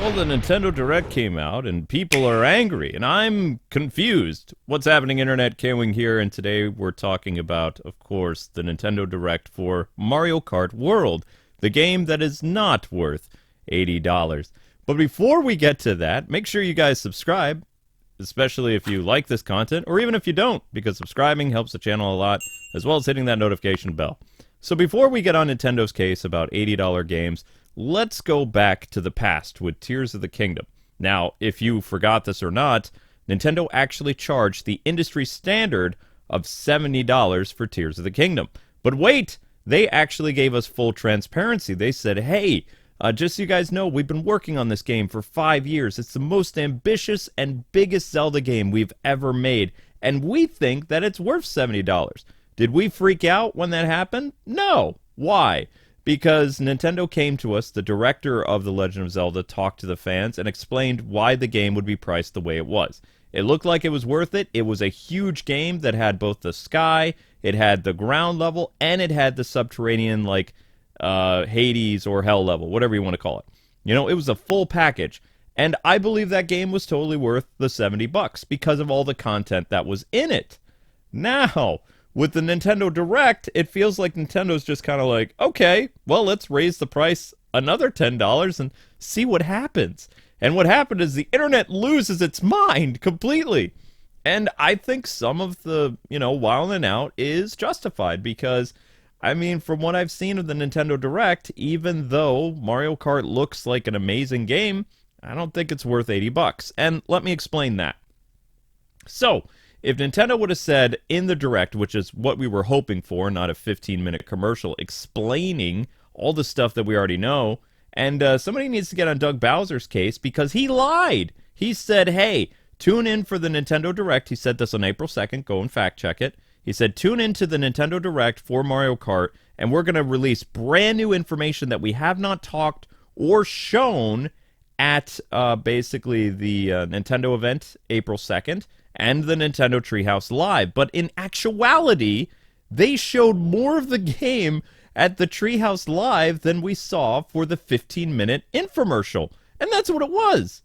Well, the Nintendo Direct came out, and people are angry, and I'm confused. What's happening, Internet? Kwing here, and today we're talking about, of course, the Nintendo Direct for Mario Kart World, the game that is not worth $80. But before we get to that, make sure you guys subscribe, especially if you like this content, or even if you don't, because subscribing helps the channel a lot, as well as hitting that notification bell. So before we get on Nintendo's case about $80 games, let's go back to the past with Tears of the Kingdom. Now, if you forgot this or not, Nintendo actually charged the industry standard of $70 for Tears of the Kingdom. But wait, they actually gave us full transparency. They said, hey, just so you guys know, we've been working on this game for 5 years. It's the most ambitious and biggest Zelda game we've ever made, and we think that it's worth $70. Did we freak out when that happened? No. Why? Because Nintendo came to us, the director of The Legend of Zelda talked to the fans and explained why the game would be priced the way it was. It looked like it was worth it. It was a huge game that had both the sky, it had the ground level, and it had the subterranean, like, Hades or Hell level, whatever you want to call it. You know, it was a full package. And I believe that game was totally worth the $70 because of all the content that was in it. Now, with the Nintendo Direct, it feels like Nintendo's just kind of like, okay, well, let's raise the price another $10 and see what happens. And what happened is the internet loses its mind completely. And I think some of the, wilding out is justified because, I mean, from what I've seen of the Nintendo Direct, even though Mario Kart looks like an amazing game, I don't think it's worth $80. And let me explain that. So, if Nintendo would have said in the Direct, which is what we were hoping for, not a 15-minute commercial explaining all the stuff that we already know, and somebody needs to get on Doug Bowser's case because he lied. He said, hey, tune in for the Nintendo Direct. He said this on April 2nd. Go and fact check it. He said, tune in to the Nintendo Direct for Mario Kart, and we're going to release brand new information that we have not talked or shown at basically the Nintendo event, April 2nd. And the Nintendo Treehouse Live. But in actuality, they showed more of the game at the Treehouse Live than we saw for the 15-minute infomercial. And that's what it was.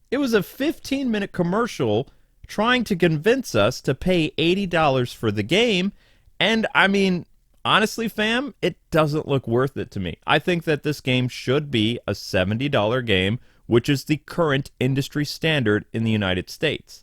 It was a 15-minute commercial trying to convince us to pay $80 for the game. And, I mean, honestly, fam, it doesn't look worth it to me. I think that this game should be a $70 game, which is the current industry standard in the United States.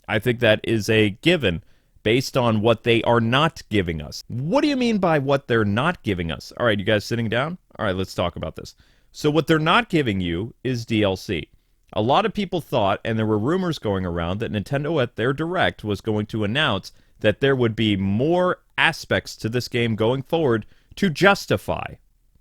I think that is a given based on what they are not giving us. What do you mean by what they're not giving us? All right, you guys sitting down? All right, let's talk about this. So what they're not giving you is DLC. A lot of people thought, and there were rumors going around, that Nintendo at their Direct was going to announce that there would be more aspects to this game going forward to justify,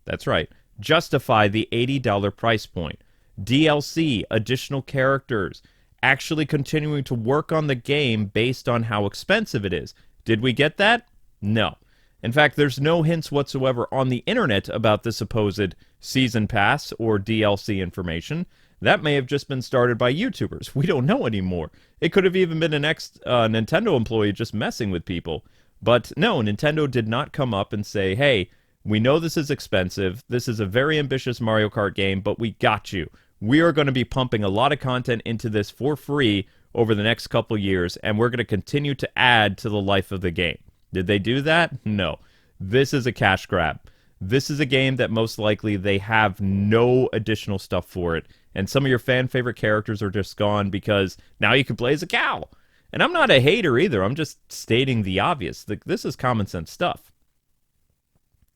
that's right, justify the $80 price point. DLC, additional characters, actually continuing to work on the game based on how expensive it is. Did we get that? No. In fact, there's no hints whatsoever on the internet about the supposed season pass or DLC information. That may have just been started by YouTubers. We don't know anymore. It could have even been an ex-Nintendo employee just messing with people. But no, Nintendo did not come up and say, hey, we know this is expensive. This is a very ambitious Mario Kart game, but we got you. We are going to be pumping a lot of content into this for free over the next couple years, and we're going to continue to add to the life of the game. Did they do that? No. This is a cash grab. This is a game that most likely they have no additional stuff for it, and some of your fan-favorite characters are just gone because now you can play as a cow. And I'm not a hater either. I'm just stating the obvious. This is common sense stuff.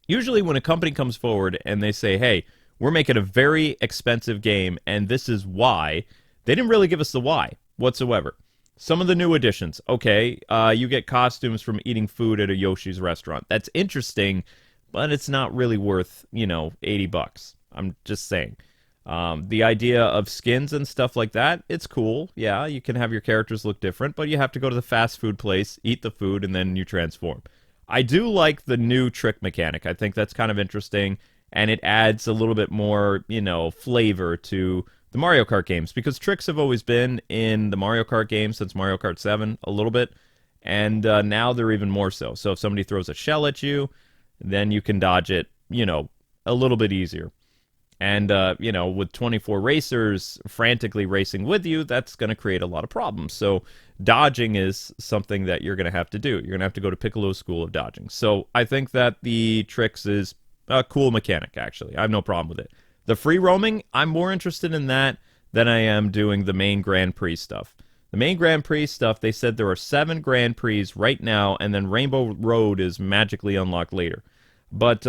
Usually when a company comes forward and they say, hey, we're making a very expensive game, and this is why. They didn't really give us the why whatsoever. Some of the new additions. Okay, you get costumes from eating food at a Yoshi's restaurant. That's interesting, but it's not really worth, $80. I'm just saying. The idea of skins and stuff like that, it's cool. Yeah, you can have your characters look different, but you have to go to the fast food place, eat the food, and then you transform. I do like the new trick mechanic. I think that's kind of interesting. And it adds a little bit more, flavor to the Mario Kart games. Because tricks have always been in the Mario Kart games since Mario Kart 7, a little bit. And now they're even more so. So if somebody throws a shell at you, then you can dodge it, a little bit easier. And, with 24 racers frantically racing with you, that's going to create a lot of problems. So, dodging is something that you're going to have to do. You're going to have to go to Piccolo's school of dodging. So, I think that the tricks is a cool mechanic, actually. I have no problem with it. The free roaming, I'm more interested in that than I am doing the main Grand Prix stuff. The main Grand Prix stuff, they said there are 7 Grand Prix right now, and then Rainbow Road is magically unlocked later. But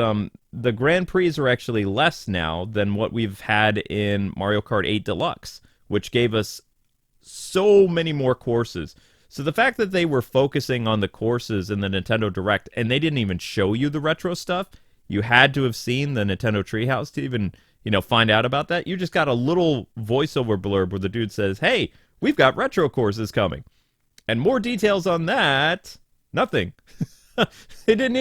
the Grand Prix are actually less now than what we've had in Mario Kart 8 Deluxe, which gave us so many more courses. So the fact that they were focusing on the courses in the Nintendo Direct, and they didn't even show you the retro stuff, you had to have seen the Nintendo Treehouse to even, find out about that. You just got a little voiceover blurb where the dude says, "Hey, we've got retro courses coming." And more details on that, nothing. They didn't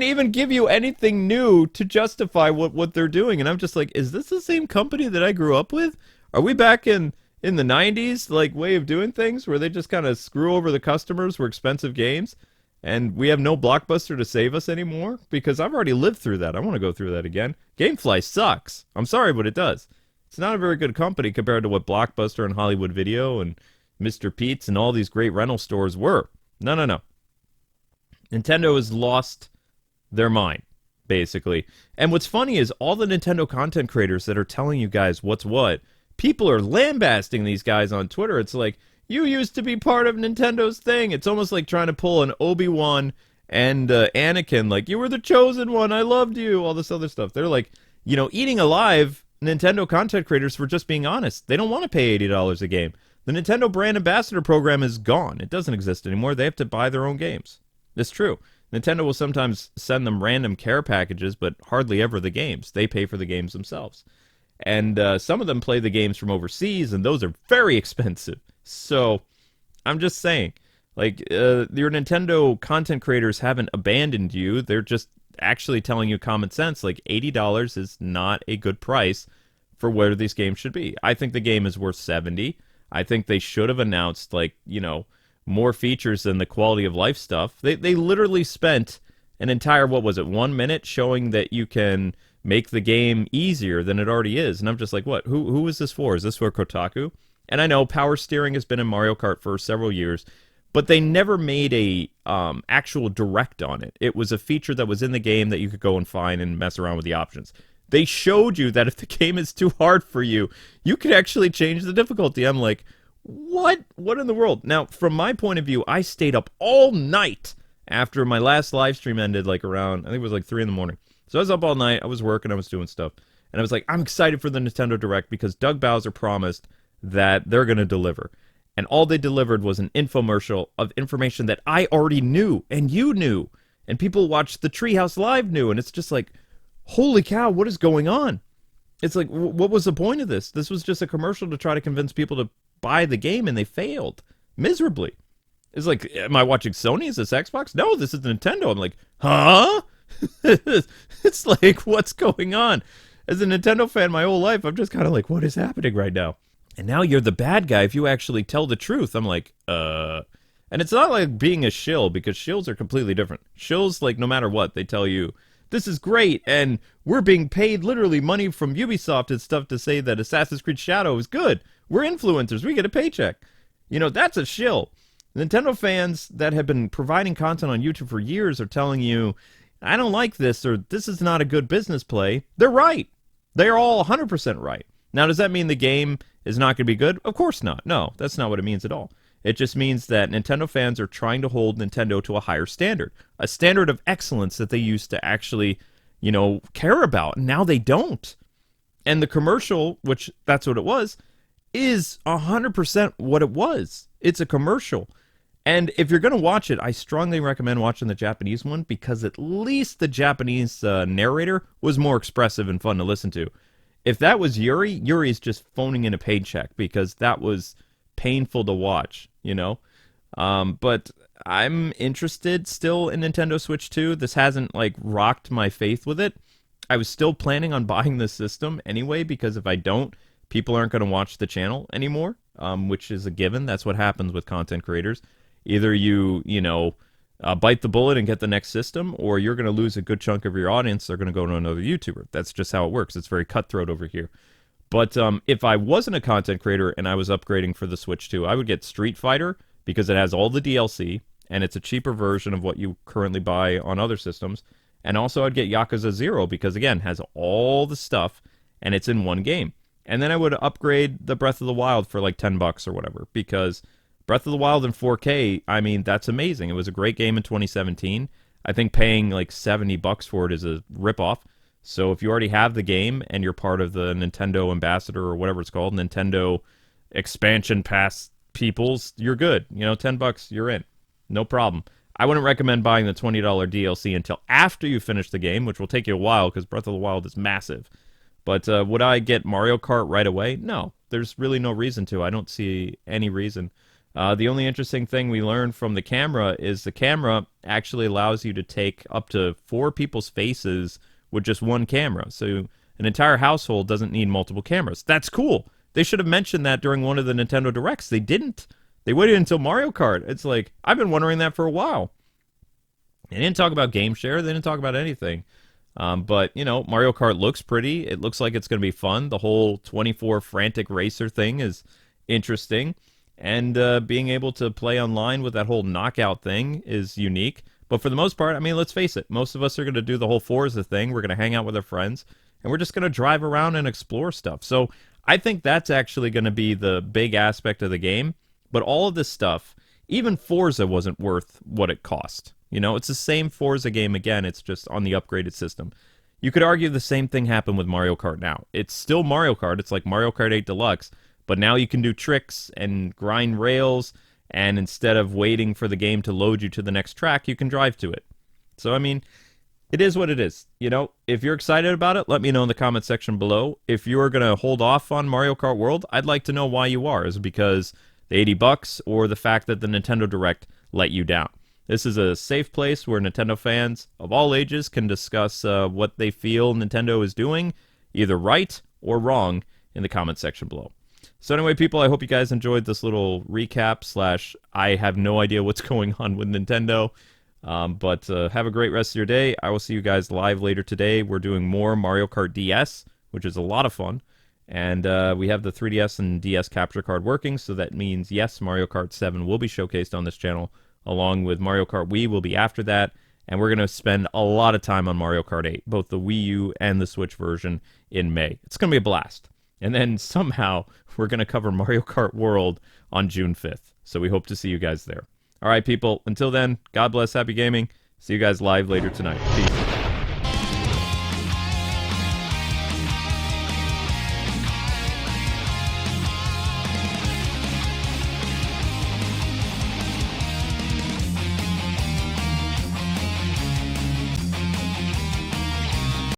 even give you anything new to justify what they're doing. And I'm just like, is this the same company that I grew up with? Are we back in the 90s like way of doing things where they just kind of screw over the customers for expensive games and we have no Blockbuster to save us anymore? Because I've already lived through that. I want to go through that again. Gamefly sucks. I'm sorry, but it does. It's not a very good company compared to what Blockbuster and Hollywood Video and Mr. Pete's and all these great rental stores were. No. Nintendo has lost their mind, basically. And what's funny is all the Nintendo content creators that are telling you guys what's what, people are lambasting these guys on Twitter. It's like, you used to be part of Nintendo's thing. It's almost like trying to pull an Obi-Wan and Anakin, like, you were the chosen one, I loved you, all this other stuff. They're like, eating alive Nintendo content creators for just being honest. They don't want to pay $80 a game. The Nintendo brand ambassador program is gone. It doesn't exist anymore. They have to buy their own games. It's true. Nintendo will sometimes send them random care packages, but hardly ever the games. They pay for the games themselves. And some of them play the games from overseas, and those are very expensive. So, I'm just saying, like, your Nintendo content creators haven't abandoned you. They're just actually telling you common sense. Like, $80 is not a good price for where these games should be. I think the game is worth $70. I think they should have announced, like, more features than the quality of life stuff. They literally spent an entire, 1 minute showing that you can make the game easier than it already is. And I'm just like, what? Who is this for? Is this for Kotaku? And I know power steering has been in Mario Kart for several years, but they never made a actual direct on it. It was a feature that was in the game that you could go and find and mess around with the options. They showed you that if the game is too hard for you, you could actually change the difficulty. I'm like, what in the world? Now, from my point of view, I stayed up all night after my last live stream ended, like around, I think it was like 3 in the morning. So I was up all night, I was working, I was doing stuff, and I was like, I'm excited for the Nintendo Direct because Doug Bowser promised that they're going to deliver. And all they delivered was an infomercial of information that I already knew, and you knew, and people watched the Treehouse Live knew, and it's just like, holy cow, what is going on? It's like, what was the point of this? This was just a commercial to try to convince people to buy the game, and they failed miserably. It's like, am I watching Sony? Is this Xbox? No, this is Nintendo. I'm like, huh? It's like, what's going on? As a Nintendo fan my whole life, I'm just kind of like, what is happening right now? And now you're the bad guy if you actually tell the truth. I'm like, And it's not like being a shill, because shills are completely different. Shills, like, no matter what, they tell you, this is great, and we're being paid literally money from Ubisoft and stuff to say that Assassin's Creed Shadow is good. We're influencers. We get a paycheck. That's a shill. Nintendo fans that have been providing content on YouTube for years are telling you, I don't like this, or this is not a good business play. They're right. They're all 100% right. Now, does that mean the game is not going to be good? Of course not. No, that's not what it means at all. It just means that Nintendo fans are trying to hold Nintendo to a higher standard, a standard of excellence that they used to actually, care about. Now they don't. And the commercial, which that's what it was, is 100% what it was. It's a commercial. And if you're going to watch it, I strongly recommend watching the Japanese one, because at least the Japanese narrator was more expressive and fun to listen to. If that was Yuri's just phoning in a paycheck, because that was painful to watch, But I'm interested still in Nintendo Switch 2. This hasn't, like, rocked my faith with it. I was still planning on buying this system anyway, because if I don't, people aren't going to watch the channel anymore, which is a given. That's what happens with content creators. Either you bite the bullet and get the next system, or you're going to lose a good chunk of your audience. They're going to go to another YouTuber. That's just how it works. It's very cutthroat over here. But if I wasn't a content creator and I was upgrading for the Switch 2, I would get Street Fighter because it has all the DLC and it's a cheaper version of what you currently buy on other systems. And also I'd get Yakuza 0 because, again, has all the stuff and it's in one game. And then I would upgrade the Breath of the Wild for like $10 or whatever, because Breath of the Wild in 4K, I mean, that's amazing. It was a great game in 2017. I think paying like $70 for it is a ripoff. So if you already have the game and you're part of the Nintendo Ambassador or whatever it's called, Nintendo Expansion Pass peoples, you're good. You know, $10, you're in. No problem. I wouldn't recommend buying the $20 DLC until after you finish the game, which will take you a while because Breath of the Wild is massive. But would I get Mario Kart right away? No, there's really no reason to. I don't see any reason. The only interesting thing we learned from the camera is the camera actually allows you to take up to 4 people's faces with just one camera. So an entire household doesn't need multiple cameras. That's cool. They should have mentioned that during one of the Nintendo Directs. They didn't. They waited until Mario Kart. It's like, I've been wondering that for a while. They didn't talk about game share. They didn't talk about anything. But, you know, Mario Kart looks pretty. It looks like it's going to be fun. The whole 24 frantic racer thing is interesting. And being able to play online with that whole knockout thing is unique. But for the most part, I mean, let's face it. Most of us are going to do the whole Forza thing. We're going to hang out with our friends. And we're just going to drive around and explore stuff. So I think that's actually going to be the big aspect of the game. But all of this stuff, even Forza wasn't worth what it cost. You know, it's the same Forza game again. It's just on the upgraded system. You could argue the same thing happened with Mario Kart now. It's still Mario Kart. It's like Mario Kart 8 Deluxe. But now you can do tricks and grind rails. And instead of waiting for the game to load you to the next track, you can drive to it. So, I mean, it is what it is. You know, if you're excited about it, let me know in the comment section below. If you're going to hold off on Mario Kart World, I'd like to know why you are. Is it because the $80 or the fact that the Nintendo Direct let you down? This is a safe place where Nintendo fans of all ages can discuss what they feel Nintendo is doing, either right or wrong, in the comment section below. So anyway, people, I hope you guys enjoyed this little recap / I have no idea what's going on with Nintendo. But have a great rest of your day. I will see you guys live later today. We're doing more Mario Kart DS, which is a lot of fun. And we have the 3DS and DS capture card working, so that means, yes, Mario Kart 7 will be showcased on this channel, along with Mario Kart Wii will be after that. And we're going to spend a lot of time on Mario Kart 8, both the Wii U and the Switch version, in May. It's going to be a blast. And then somehow we're going to cover Mario Kart World on June 5th. So we hope to see you guys there. All right, people. Until then, God bless, happy gaming. See you guys live later tonight. Peace.